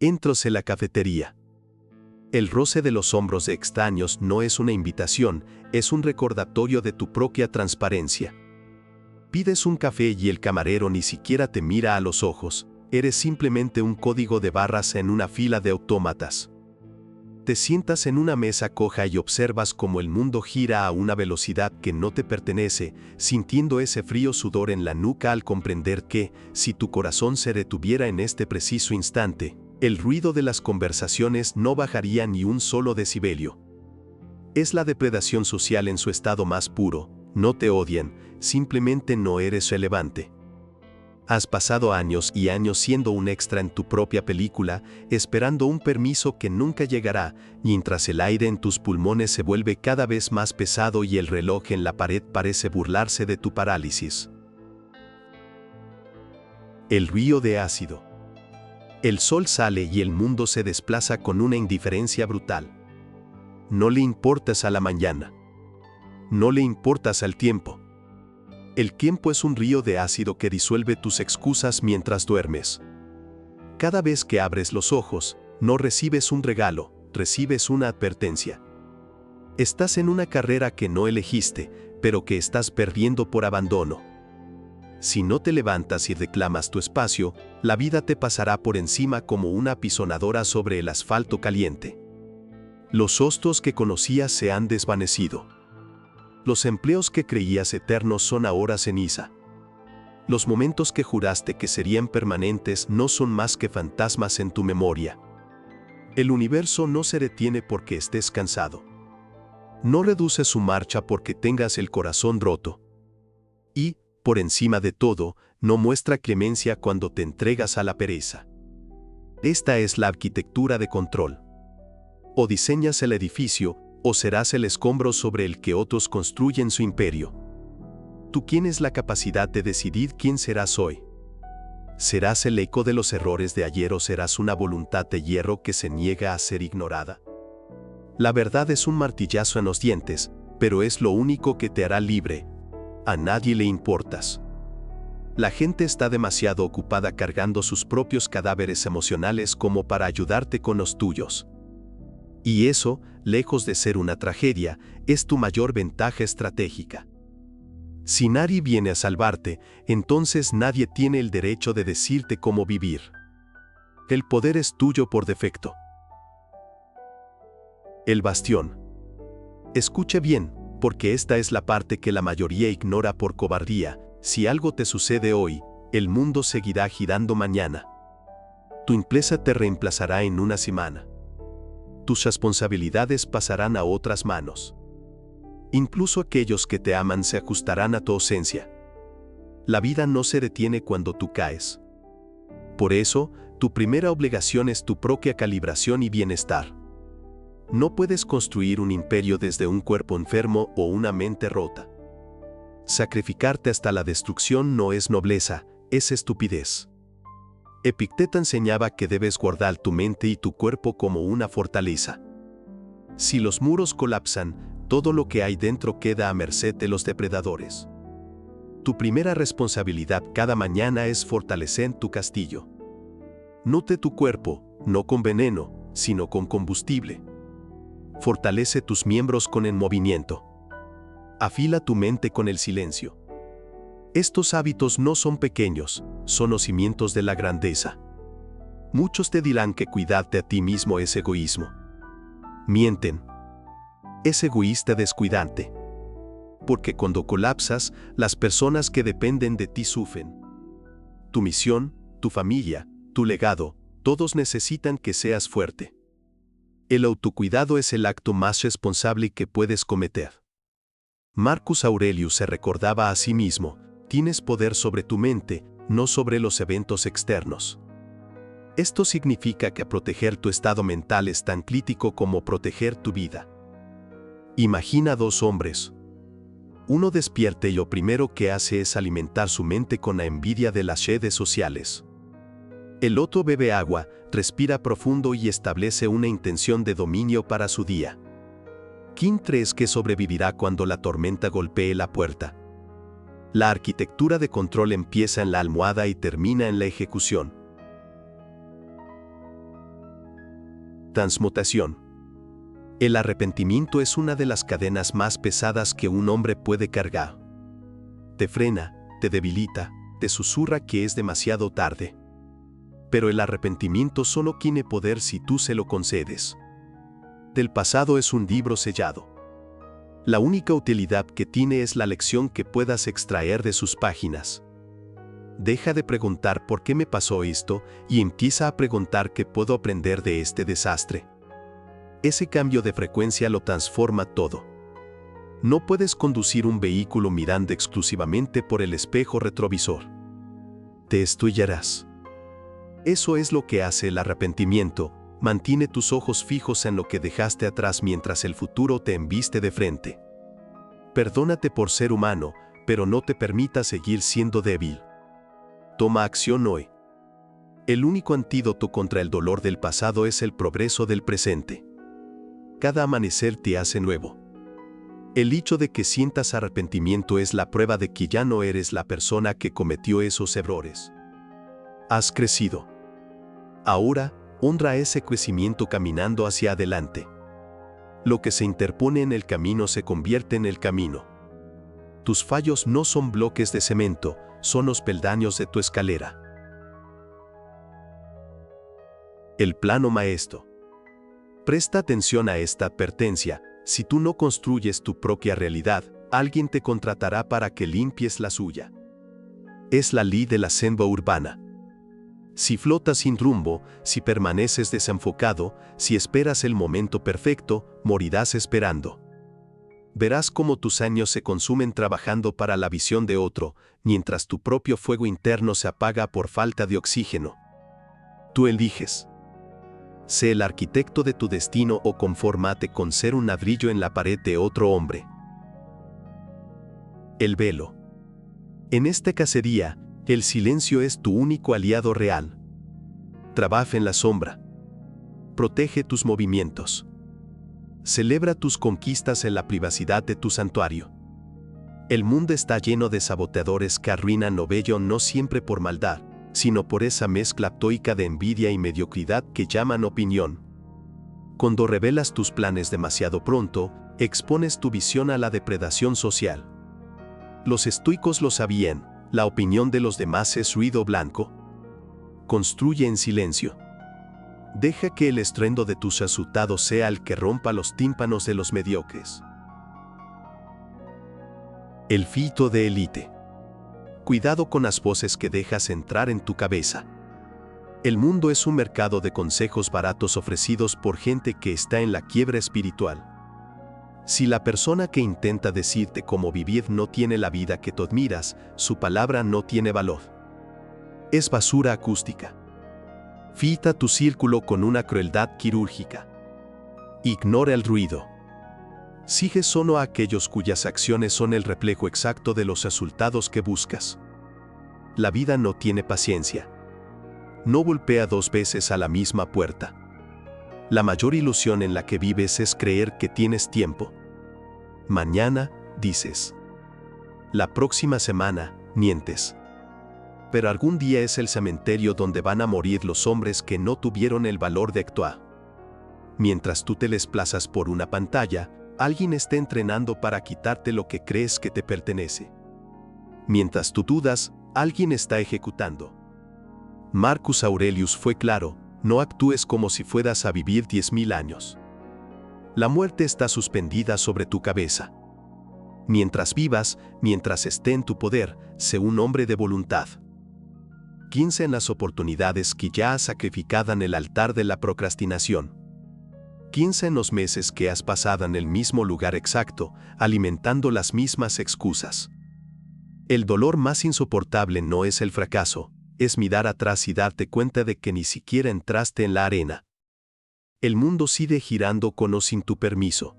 Entros en la cafetería. El roce de los hombros de extraños no es una invitación, es un recordatorio de tu propia transparencia. Pides un café y el camarero ni siquiera te mira a los ojos, eres simplemente un código de barras en una fila de autómatas. Te sientas en una mesa coja y observas cómo el mundo gira a una velocidad que no te pertenece, sintiendo ese frío sudor en la nuca al comprender que, si tu corazón se detuviera en este preciso instante, el ruido de las conversaciones no bajaría ni un solo decibelio. Es la depredación social en su estado más puro, no te odian, simplemente no eres relevante. Has pasado años y años siendo un extra en tu propia película, esperando un permiso que nunca llegará, mientras el aire en tus pulmones se vuelve cada vez más pesado y el reloj en la pared parece burlarse de tu parálisis. El río de ácido. El sol sale y el mundo se desplaza con una indiferencia brutal. No le importas a la mañana. No le importas al tiempo. El tiempo es un río de ácido que disuelve tus excusas mientras duermes. Cada vez que abres los ojos, no recibes un regalo, recibes una advertencia. Estás en una carrera que no elegiste, pero que estás perdiendo por abandono. Si no te levantas y reclamas tu espacio, la vida te pasará por encima como una pisonadora sobre el asfalto caliente. Los hostos que conocías se han desvanecido. Los empleos que creías eternos son ahora ceniza. Los momentos que juraste que serían permanentes no son más que fantasmas en tu memoria. El universo no se detiene porque estés cansado. No reduce su marcha porque tengas el corazón roto. Y, por encima de todo, no muestra clemencia cuando te entregas a la pereza. Esta es la arquitectura de control. O diseñas el edificio, o serás el escombro sobre el que otros construyen su imperio. Tú tienes la capacidad de decidir quién serás hoy. ¿Serás el eco de los errores de ayer o serás una voluntad de hierro que se niega a ser ignorada? La verdad es un martillazo en los dientes, pero es lo único que te hará libre. A nadie le importas. La gente está demasiado ocupada cargando sus propios cadáveres emocionales como para ayudarte con los tuyos. Y eso, lejos de ser una tragedia, es tu mayor ventaja estratégica. Si nadie viene a salvarte, entonces nadie tiene el derecho de decirte cómo vivir. El poder es tuyo por defecto. El bastión. Escuche bien, porque esta es la parte que la mayoría ignora por cobardía. Si algo te sucede hoy, el mundo seguirá girando mañana. Tu empresa te reemplazará en una semana. Tus responsabilidades pasarán a otras manos. Incluso aquellos que te aman se ajustarán a tu ausencia. La vida no se detiene cuando tú caes. Por eso, tu primera obligación es tu propia calibración y bienestar. No puedes construir un imperio desde un cuerpo enfermo o una mente rota. Sacrificarte hasta la destrucción no es nobleza, es estupidez. Epicteto enseñaba que debes guardar tu mente y tu cuerpo como una fortaleza. Si los muros colapsan, todo lo que hay dentro queda a merced de los depredadores. Tu primera responsabilidad cada mañana es fortalecer tu castillo. Nutre tu cuerpo, no con veneno, sino con combustible. Fortalece tus miembros con el movimiento. Afila tu mente con el silencio. Estos hábitos no son pequeños, son los cimientos de la grandeza. Muchos te dirán que cuidarte a ti mismo es egoísmo. Mienten. Es egoísta descuidarte. Porque cuando colapsas, las personas que dependen de ti sufren. Tu misión, tu familia, tu legado, todos necesitan que seas fuerte. El autocuidado es el acto más responsable que puedes cometer. Marcus Aurelius se recordaba a sí mismo: tienes poder sobre tu mente, no sobre los eventos externos. Esto significa que proteger tu estado mental es tan crítico como proteger tu vida. Imagina dos hombres. Uno despierta y lo primero que hace es alimentar su mente con la envidia de las redes sociales. El otro bebe agua, respira profundo y establece una intención de dominio para su día. ¿Quién crees que sobrevivirá cuando la tormenta golpee la puerta? La arquitectura de control empieza en la almohada y termina en la ejecución. Transmutación. El arrepentimiento es una de las cadenas más pesadas que un hombre puede cargar. Te frena, te debilita, te susurra que es demasiado tarde. Pero el arrepentimiento solo tiene poder si tú se lo concedes. Del pasado es un libro sellado. La única utilidad que tiene es la lección que puedas extraer de sus páginas. Deja de preguntar por qué me pasó esto y empieza a preguntar qué puedo aprender de este desastre. Ese cambio de frecuencia lo transforma todo. No puedes conducir un vehículo mirando exclusivamente por el espejo retrovisor. Te estrellarás. Eso es lo que hace el arrepentimiento. Mantiene tus ojos fijos en lo que dejaste atrás mientras el futuro te embiste de frente. Perdónate por ser humano, pero no te permitas seguir siendo débil. Toma acción hoy. El único antídoto contra el dolor del pasado es el progreso del presente. Cada amanecer te hace nuevo. El hecho de que sientas arrepentimiento es la prueba de que ya no eres la persona que cometió esos errores. Has crecido. Ahora, honra ese crecimiento caminando hacia adelante. Lo que se interpone en el camino se convierte en el camino. Tus fallos no son bloques de cemento, son los peldaños de tu escalera. El plano maestro. Presta atención a esta advertencia: si tú no construyes tu propia realidad, alguien te contratará para que limpies la suya. Es la ley de la selva urbana. Si flotas sin rumbo, si permaneces desenfocado, si esperas el momento perfecto, morirás esperando. Verás cómo tus años se consumen trabajando para la visión de otro, mientras tu propio fuego interno se apaga por falta de oxígeno. Tú eliges. Sé el arquitecto de tu destino o confórmate con ser un ladrillo en la pared de otro hombre. El velo. En esta cacería, el silencio es tu único aliado real. Trabaja en la sombra. Protege tus movimientos. Celebra tus conquistas en la privacidad de tu santuario. El mundo está lleno de saboteadores que arruinan lo bello no siempre por maldad, sino por esa mezcla tóica de envidia y mediocridad que llaman opinión. Cuando revelas tus planes demasiado pronto, expones tu visión a la depredación social. Los estoicos lo sabían. La opinión de los demás es ruido blanco. Construye en silencio. Deja que el estruendo de tus resultados sea el que rompa los tímpanos de los mediocres. El fito de élite. Cuidado con las voces que dejas entrar en tu cabeza. El mundo es un mercado de consejos baratos ofrecidos por gente que está en la quiebra espiritual. Si la persona que intenta decirte cómo vivir no tiene la vida que tú admiras, su palabra no tiene valor. Es basura acústica. Fita tu círculo con una crueldad quirúrgica. Ignora el ruido. Sigue solo a aquellos cuyas acciones son el reflejo exacto de los resultados que buscas. La vida no tiene paciencia. No golpea 2 veces a la misma puerta. La mayor ilusión en la que vives es creer que tienes tiempo. Mañana, dices. La próxima semana, mientes. Pero algún día es el cementerio donde van a morir los hombres que no tuvieron el valor de actuar. Mientras tú te desplazas por una pantalla, alguien está entrenando para quitarte lo que crees que te pertenece. Mientras tú dudas, alguien está ejecutando. Marcus Aurelius fue claro: no actúes como si fueras a vivir 10.000 años. La muerte está suspendida sobre tu cabeza. Mientras vivas, mientras esté en tu poder, sé un hombre de voluntad. Piensa en las oportunidades que ya has sacrificado en el altar de la procrastinación. Piensa en los meses que has pasado en el mismo lugar exacto, alimentando las mismas excusas. El dolor más insoportable no es el fracaso, es mirar atrás y darte cuenta de que ni siquiera entraste en la arena. El mundo sigue girando con o sin tu permiso.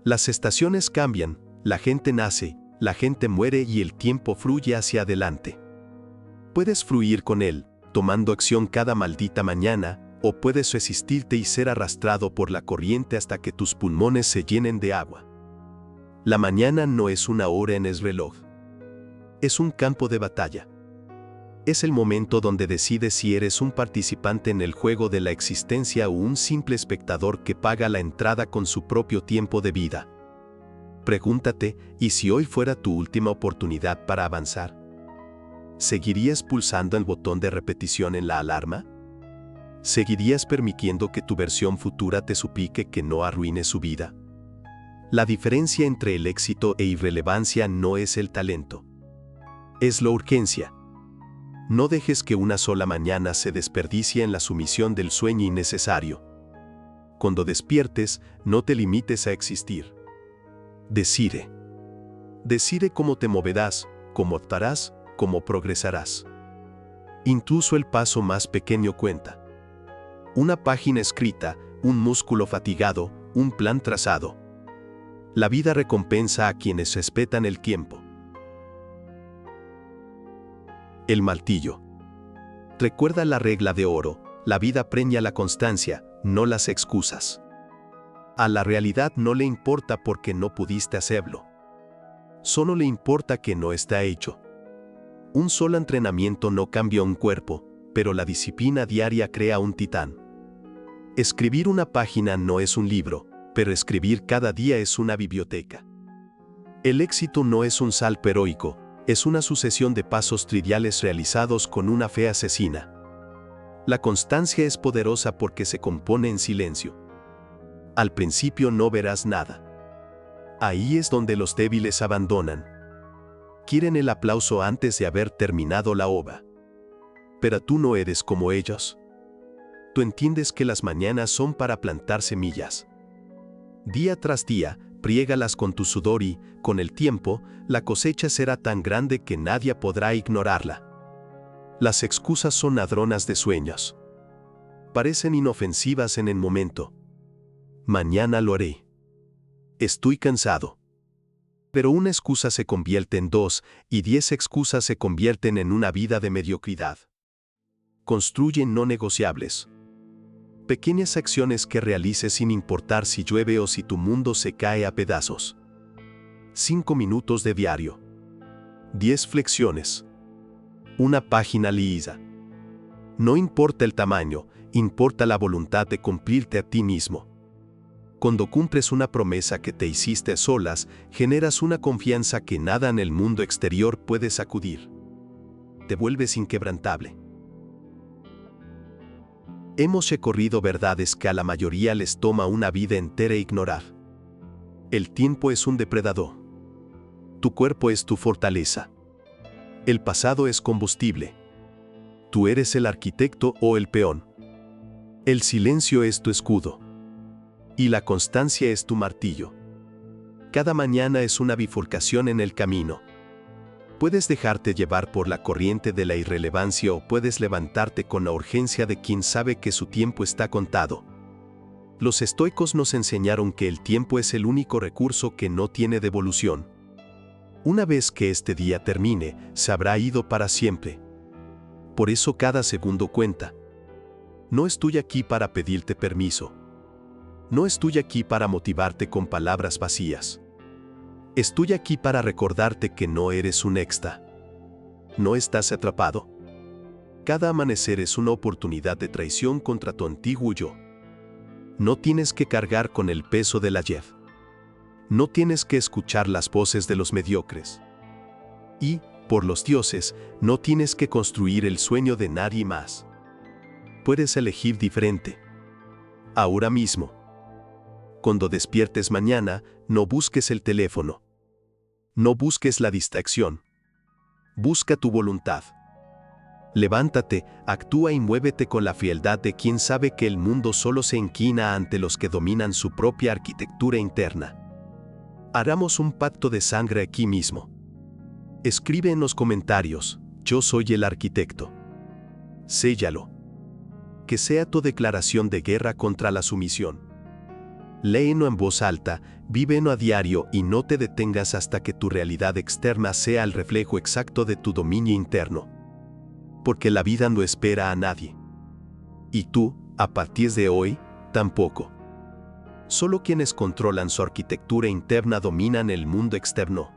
Las estaciones cambian, la gente nace, la gente muere y el tiempo fluye hacia adelante. Puedes fluir con él, tomando acción cada maldita mañana, o puedes resistirte y ser arrastrado por la corriente hasta que tus pulmones se llenen de agua. La mañana no es una hora en el reloj. Es un campo de batalla. Es el momento donde decides si eres un participante en el juego de la existencia o un simple espectador que paga la entrada con su propio tiempo de vida. Pregúntate, ¿y si hoy fuera tu última oportunidad para avanzar? ¿Seguirías pulsando el botón de repetición en la alarma? ¿Seguirías permitiendo que tu versión futura te suplique que no arruine su vida? La diferencia entre el éxito e irrelevancia no es el talento. Es la urgencia. No dejes que una sola mañana se desperdicie en la sumisión del sueño innecesario. Cuando despiertes, no te limites a existir. Decide. Decide cómo te moverás, cómo optarás, cómo progresarás. Incluso el paso más pequeño cuenta. Una página escrita, un músculo fatigado, un plan trazado. La vida recompensa a quienes respetan el tiempo. El martillo. Recuerda la regla de oro: la vida premia la constancia, no las excusas. A la realidad no le importa porque no pudiste hacerlo. Solo le importa que no está hecho. Un solo entrenamiento no cambia un cuerpo, pero la disciplina diaria crea un titán. Escribir una página no es un libro, pero escribir cada día es una biblioteca. El éxito no es un salto heroico, es una sucesión de pasos triviales realizados con una fe asesina. La constancia es poderosa porque se compone en silencio. Al principio no verás nada. Ahí es donde los débiles abandonan. Quieren el aplauso antes de haber terminado la obra. Pero tú no eres como ellos. Tú entiendes que las mañanas son para plantar semillas. Día tras día, priégalas con tu sudor y, con el tiempo, la cosecha será tan grande que nadie podrá ignorarla. Las excusas son ladronas de sueños. Parecen inofensivas en el momento. Mañana lo haré. Estoy cansado. Pero una excusa se convierte en 2, y 10 excusas se convierten en una vida de mediocridad. Construye no negociables. Pequeñas acciones que realices sin importar si llueve o si tu mundo se cae a pedazos. 5 minutos de diario. 10 flexiones. Una página lisa. No importa el tamaño, importa la voluntad de cumplirte a ti mismo. Cuando cumples una promesa que te hiciste a solas, generas una confianza que nada en el mundo exterior puede sacudir. Te vuelves inquebrantable. Hemos recorrido verdades que a la mayoría les toma una vida entera ignorar. El tiempo es un depredador. Tu cuerpo es tu fortaleza. El pasado es combustible. Tú eres el arquitecto o el peón. El silencio es tu escudo. Y la constancia es tu martillo. Cada mañana es una bifurcación en el camino. Puedes dejarte llevar por la corriente de la irrelevancia o puedes levantarte con la urgencia de quien sabe que su tiempo está contado. Los estoicos nos enseñaron que el tiempo es el único recurso que no tiene devolución. Una vez que este día termine, se habrá ido para siempre. Por eso cada segundo cuenta. No estoy aquí para pedirte permiso. No estoy aquí para motivarte con palabras vacías. Estoy aquí para recordarte que no eres un extra. No estás atrapado. Cada amanecer es una oportunidad de traición contra tu antiguo yo. No tienes que cargar con el peso del ayer. No tienes que escuchar las voces de los mediocres. Y, por los dioses, no tienes que construir el sueño de nadie más. Puedes elegir diferente. Ahora mismo. Cuando despiertes mañana, no busques el teléfono. No busques la distracción. Busca tu voluntad. Levántate, actúa y muévete con la frialdad de quien sabe que el mundo solo se inclina ante los que dominan su propia arquitectura interna. Hagamos un pacto de sangre aquí mismo. Escribe en los comentarios: yo soy el arquitecto. Séllalo. Que sea tu declaración de guerra contra la sumisión. Léelo en voz alta, vívelo a diario y no te detengas hasta que tu realidad externa sea el reflejo exacto de tu dominio interno. Porque la vida no espera a nadie. Y tú, a partir de hoy, tampoco. Solo quienes controlan su arquitectura interna dominan el mundo externo.